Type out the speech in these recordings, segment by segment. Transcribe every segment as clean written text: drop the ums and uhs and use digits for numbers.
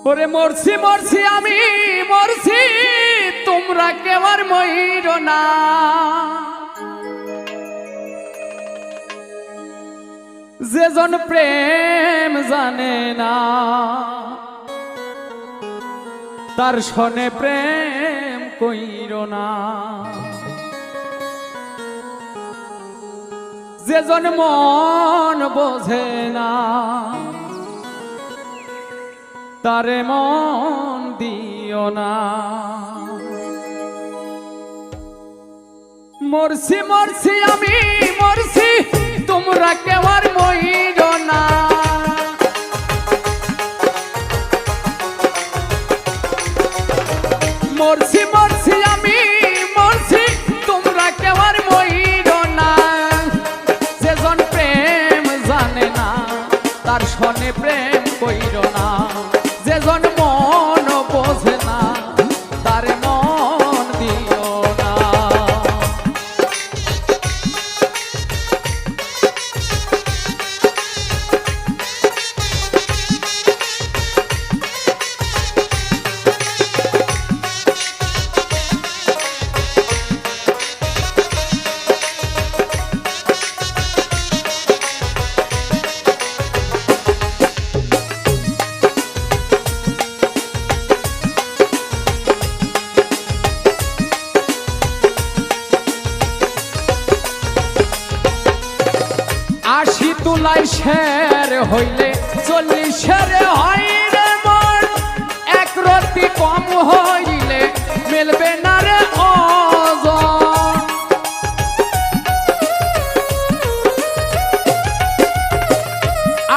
ওরে মরছি মরছি আমি মরছি, তোমরা কেউ আর মইর না। যেজন প্রেম জানে না তার সনে প্রেম কইর না। যেজন মন বোঝে না তারে মন দিও না। মরছি মরছি আমি মরছি, তোমরা কেউ আর মইর না। মরছি মরছি আমি মরছি, তোমরা কেউ আর মইর না। যেজন প্রেম জানে না তার সনে প্রেম কইর না। যেজন মন বোঝে না তারে মন দিও না। আশি তুলাই শের হইলে 40 হয় রে মন। এক রতি কম হইলে মিলবে না রে ওজন।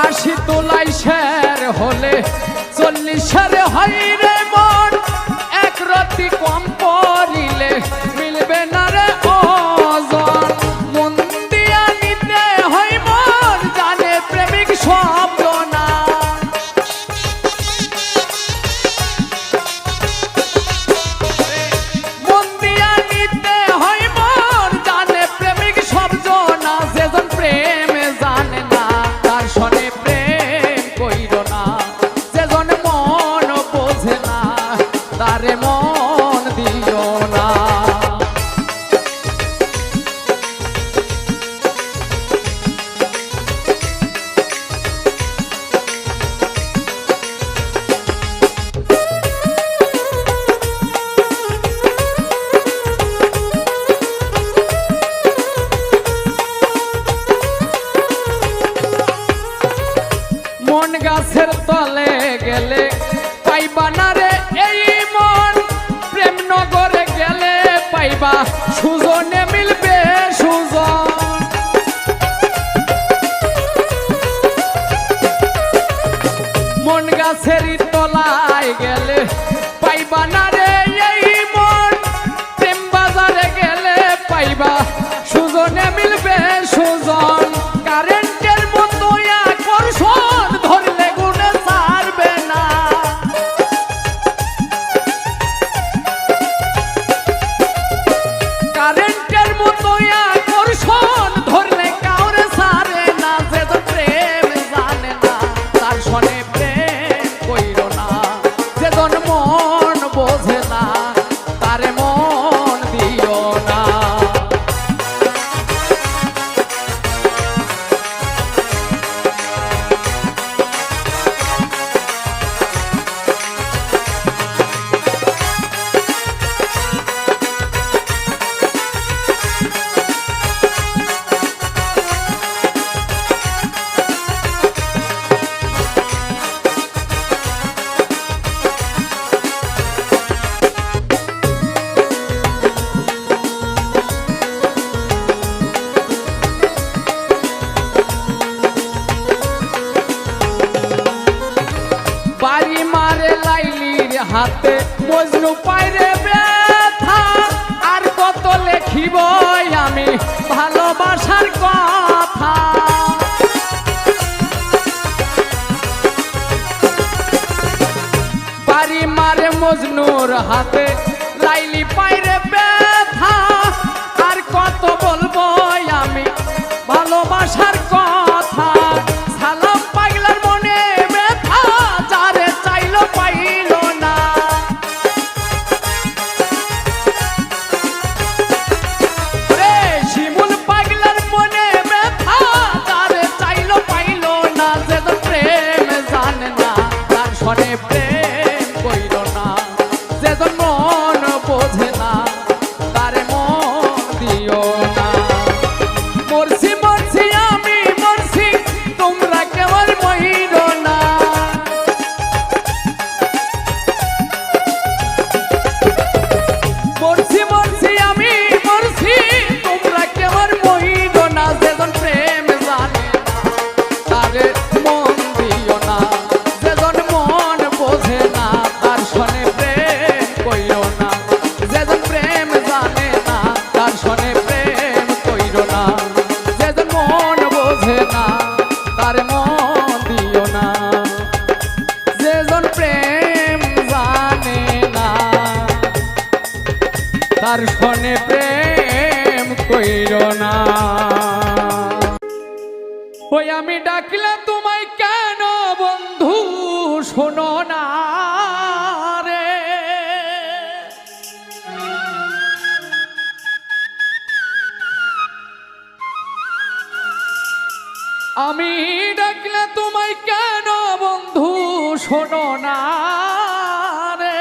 আশি তুলাই শের হলে 40 হয় রে মন। এক রতি কম পড়িলে মিলবে না রে ওজন। মন দিয়া নিতে হয় মন, জানে প্রেমিক শব্দ না। মন দিয়া নিতে হয় মন, জানে প্রেমিক শব্দ না। যেজন প্রেম জানে না তার সনে প্রেম কইর না। যেজন মন বোঝে না তারে মন দিও না। মন গাছের তলে গেলে পাইবা না রে এই মন। প্রেম নগরে গেলে পাইবা সুজনে মিলবে সুজন। মন গাছের তলায় গেলে পাইবা না রে এই মন। প্রেম বাজারে গেলে পাইবা সুজনে মিলবে সুজন। কারেন্টের মতো আকর্ষণ ধরলে গুণে ছাড়বে না। কারেন্টের মতো আকর্ষণ ধরলে কাউরে ছাড়ে না। যেজন প্রেম জানে না তার সনে প্রেম কইর না। যেজন মন বোঝে না তারে মন দিও না। বাড়ি মারে লাইলির হাতে মজনু পাইরে ব্যথা। আর কত লেখিব আমি ভালোবাসার কথা। বাড়ি মারে মজনুর হাতে লাইলি পাইরে ব্যথা। আর কত বলবো আমি ভালোবাসার কথা। সালাম পাগলার মনে ব্যথা, যারে চাইলো পাই সনে প্রেম কইর না, যেজন মন বোঝে না তার মন দিও না। মরছি মরছি আমি মরছি, তোমরা কেমন মইর না। মরছি মরছি আমি মরছি, তোমরা কেমন মইর না। যেজন প্রেম জানে তারে মন দিও না, যেজন মন বোঝে না তার সনে প্রেম কইরো না। যেজন প্রেম জানে না তার সনে প্রেম কইরো না, যেজন মন বোঝে না তার মন দিও না। যেজন প্রেম জানে না তার সনে প্রেম কইরো না। ওই আমি ডাকলাম তোমায় কেন বন্ধু শোনো না রে। আমি ডাকলাম তোমায় কেন বন্ধু শোনো না রে।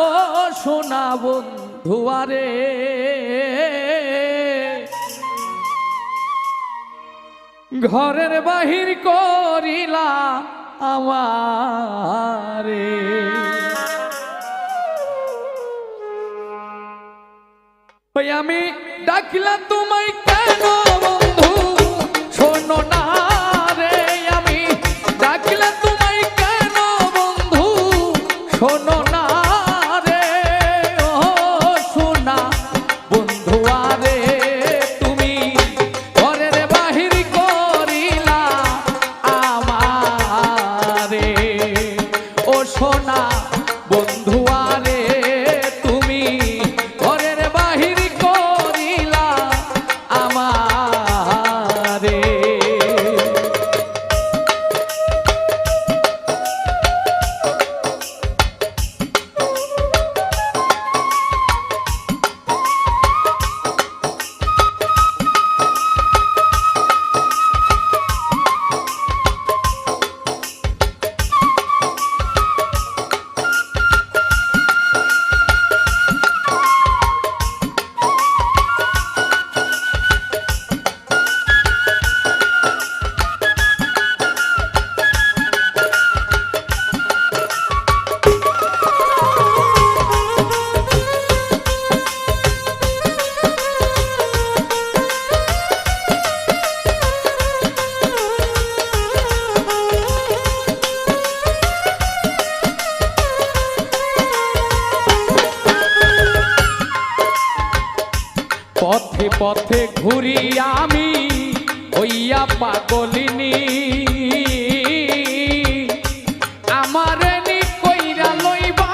ও শোনা বন্ধু আরে, ঘরের বাহির করিলা আমারে। ওই আমি ডাকলাম তোমায় কেন বন্ধু শোনো না রে। আমি ডাকলাম তোমায় কেন বন্ধু শোনো না রে। ও শোনা বন্ধু আরে, তুমি ঘরের বাহির করিলা আমারে। ও শোনা বন্ধু আরে, তুমি ঘরের বাহির করিলা আমারে। পথে পথে ঘুরি আমি হইয়া পাগলিনী, আমারে নি কইরা লইবা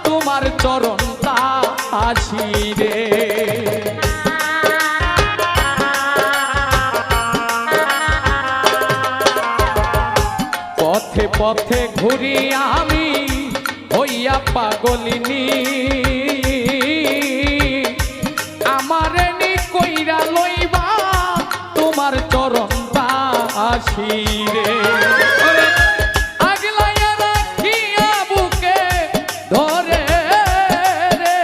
তোমার চরণটা আসি রে। পথে পথে ঘুরি আমি হইয়া পাগলিনী, আমারে নি কইরা লইবা তোমার চরণটা আসি রে। আগলাইয়া রাখিয়া বুকে ধরে রে।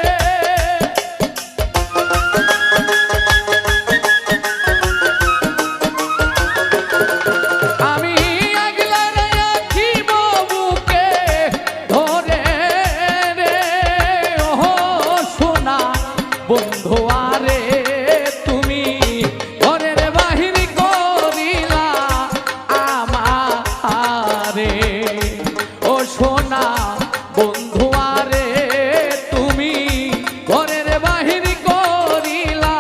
আমি আগলাইয়া রাখিব বুকে ধরে রে। ও সোনা বন্ধু আরে, তুমি ঘরের বাহির করিলা আমারে। ও সোনা বন্ধু আরে, তুমি ঘরের বাহির করিলা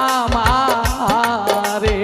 আমারে।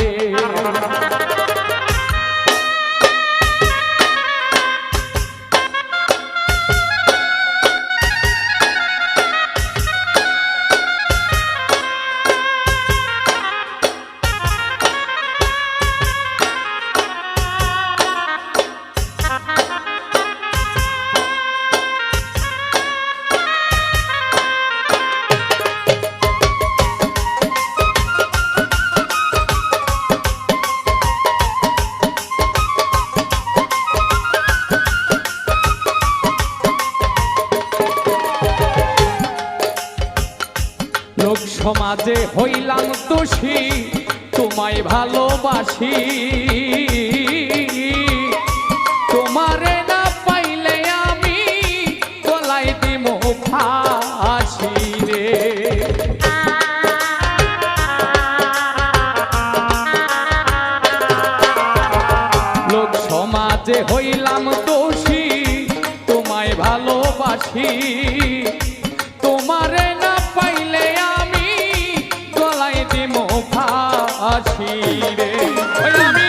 সমাজে হইলাম দোষী তোমায় ভালোবাসি তোমারে না পাইলে আমি গলায় দিমু ফাঁসি রে লোক সমাজে হইলাম দোষী তোমায় ভালোবাসি তোমারে না পাইলে আমি গলায় দিমু ফাঁসি রে আমি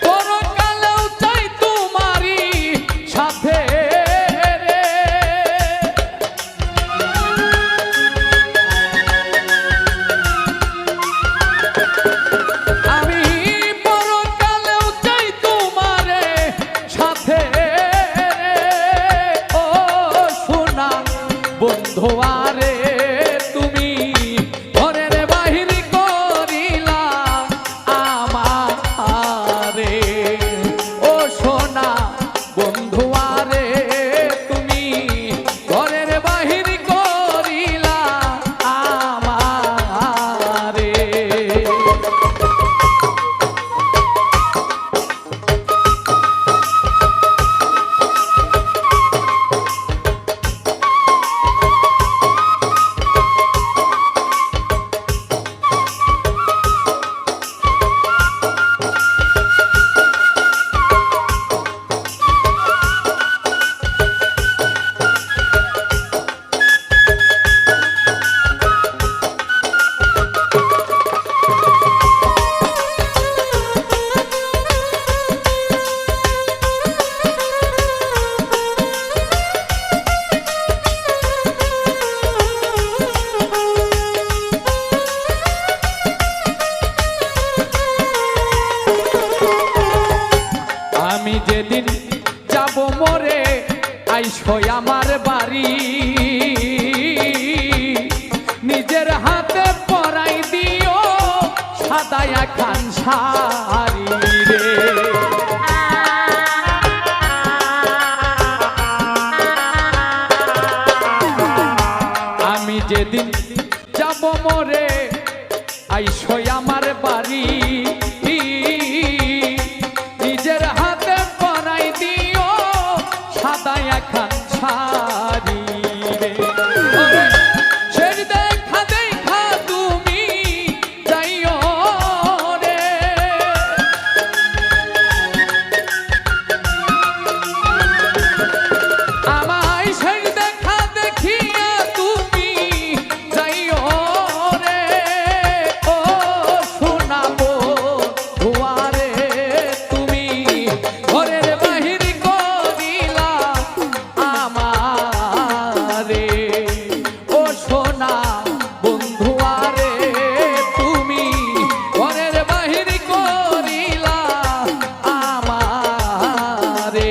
পরকালেও চাই তোমারই সাথে রে আমি পরকালেও চাই তোমারে সাথে রে ও সোনা বন্ধু আরে তুমি ঘরের বাহির করিলা আমারে ও সোনা বন্ধু আরে তুমি ঘরের বাহির করিলা আমারে আমি যেদিন যাব মরে আইসই আমার বাড়ি নিজের হাতে পরাই দিও সাদায়া খান শাড়ি রে আমি যেদিন যাব মরে আইসই আমার বাড়ি নিজের হাতে পরাই দিও সাদায়া খান শাড়ি রে ওরে শের দেখা দেখা তুমি যাইও রে আমায় শের দেখা দেখিয়া তুমি যাইও রে ও শোনাবো দুয়ারে তুমি ঘরের বাহির করিলা আমারে ও সোনা বন্ধু আরে তুমি ঘরের বাহির করিলা আমারে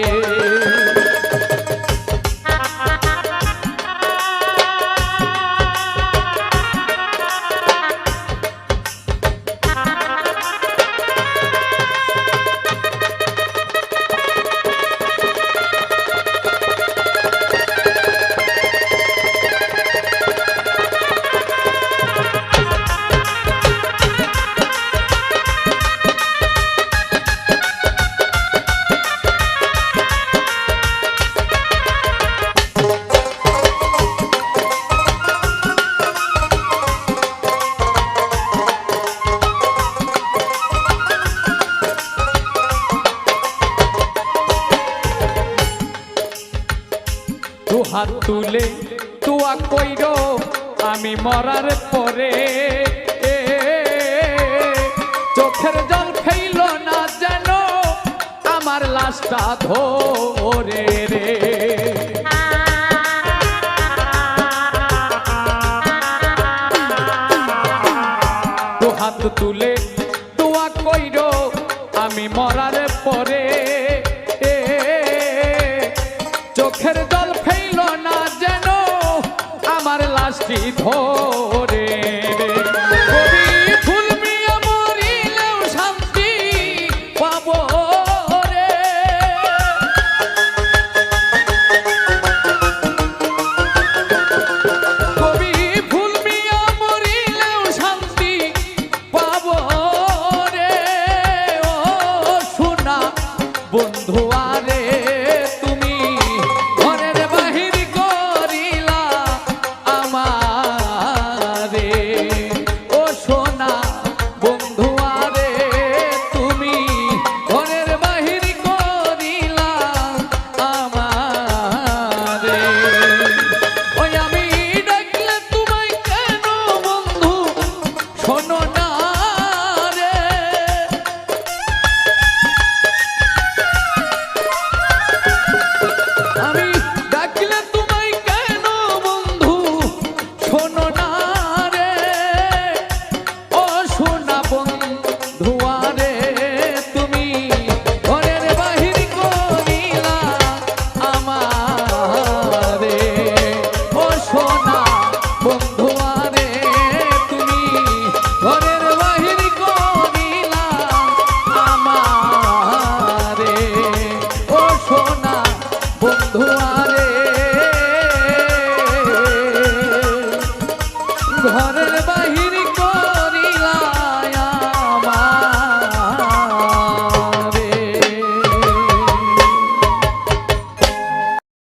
দুহাত তুলে তুয়া কইরো আমি মরার পরে চোখের জল ফেইল না যেন আমার লাশটা ধরে রে দুহাত তুলে তুয়া কইরো আমি মরার পরে চোখের জল ফেইল না যেন আমার লাশটি ধরে কবি ফুল মিয়া মরিলেও শান্তি পাবো রে কবি ফুল মিয়া মরিলেও বন্ধুয়ারে তুমি ঘরের বাহির করিলা আমারে ও সোনা বন্ধুয়ারে তুমি ঘরের বাহির করিলা আমারে ওই আমি ডাকলে তোমায় কেন বন্ধু শোনো না রে আমি ডাকলে তোমায় কেন বন্ধু শোনো না রে ও সোনা বন্ধুয়ারে তুমি ঘরের বাহির করিলা আমারে ও সোনা বন্ধুয়ারে তুমি ঘরের বাহির করিলা আমারে ও সোনা বন্ধুয়ারে ঘর